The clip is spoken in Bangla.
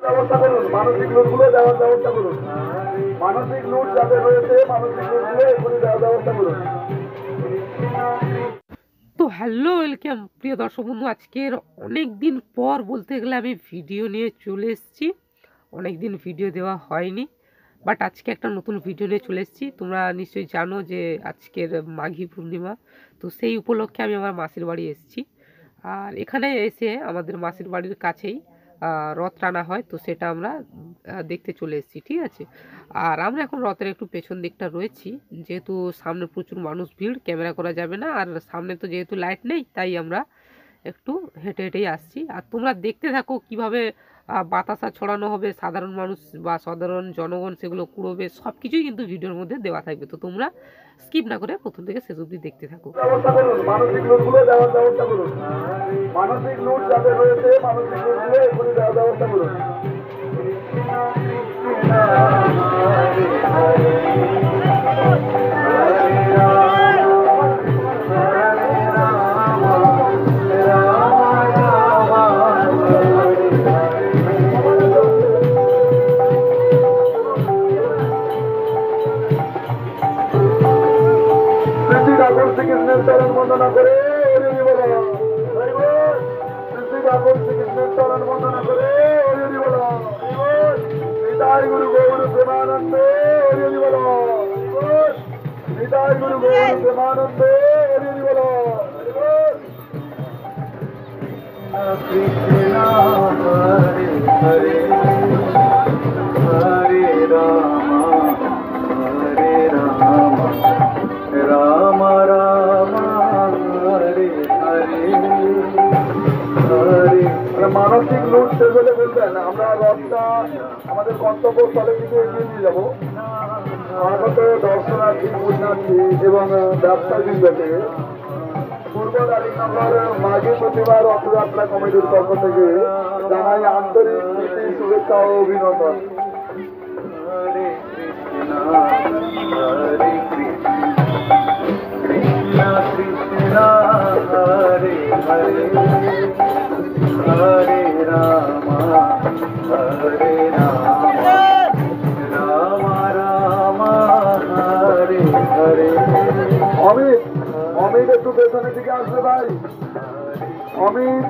ব্যবস্থা করুন, মানসিক লুটগুলো দেওয়ার ব্যবস্থা করুন। মানসিক লুট যাদের রয়েছে মানসিক লুটগুলো এগুলি দেওয়ার ব্যবস্থা করুন। তো হ্যালো ওয়েলকাম প্রিয় দর্শক বন্ধু, আজকের অনেক দিন পর বলতে গেলে আমি ভিডিও নিয়ে চলে এসেছি। অনেক দিন ভিডিও দেওয়া হয়নি, বাট আজকে একটা নতুন ভিডিও নিয়ে চলে এসেছি। তোমরা নিশ্চয়ই জানো যে আজকের মাঘী পূর্ণিমা, তো সেই উপলক্ষে আমি আমার মাসির বাড়ি এসেছি। আর এখানে এসে আমাদের মাসির বাড়ির কাছেই রথ টানা হয়, তো সেটা আমরা দেখতে চলে এসেছি, ঠিক আছে। আর আমরা এখন রথের একটু পেছন দিকটা রয়েছি, যেহেতু সামনে প্রচুর মানুষ ভিড়, ক্যামেরা করা যাবে না। আর সামনে তো যেহেতু লাইট নেই, তাই আমরা একটু হেঁটে হেঁটেই আসছি। আর তোমরা দেখতে থাকো কিভাবে বাতাসা ছড়ানো হবে, সাধারণ মানুষ বা সাধারণ জনগণ সেগুলো কুড়োবে, সব কিছুই কিন্তু ভিডিওর মধ্যে দেওয়া থাকবে। তো তোমরা স্কিপ না করে প্রথম থেকে শেষ অবধি দেখতে থাকো। ব্যবস্থা করুন, মানসিক লুটগুলো দেওয়ার ব্যবস্থা করুন। মানসিক লুট যাদের রয়েছে মানসিক লুটগুলো এগুলি দেওয়ার ব্যবস্থা করুন। ঠাকুর শ্রীকৃষ্ণের চরণ বন্দনা করে শ্রী ঠাকুর শ্রীকৃষ্ণের চরণ বন্দনা করে নিতাই গুরু গৌর প্রেমানন্দে হরি বল। নিতাই গুরু গৌর প্রেমানন্দে হরি বল। কৃষ্ণ হরে হরে হরে রাম হরে রাম রাম রাম হরে হরে হরে। মানসিক লুট শেষ হলে বলবেন, আমরা রথটা আমাদের গন্তব্যস্থলের দিকে এগিয়ে নিয়ে যাবো। আগত দর্শনার্থী, পুণ্যার্থী এবং ব্যবসায়ীদেরকে পূর্ব দারিনগর মাঘী প্রতিমা রথযাত্রা কমিটির পক্ষ থেকে জানাই আন্তরিক প্রীতি, শুভেচ্ছা ও অভিনন্দন। হরে কৃষ্ণ হরে কৃষ্ণ কৃষ্ণ কৃষ্ণ হরে হরে হরে রাম হরে রাম রাম রাম হরে হরে। অমিত, অমিত একটু পেছনের দিকে আসবে ভাই। অমিত।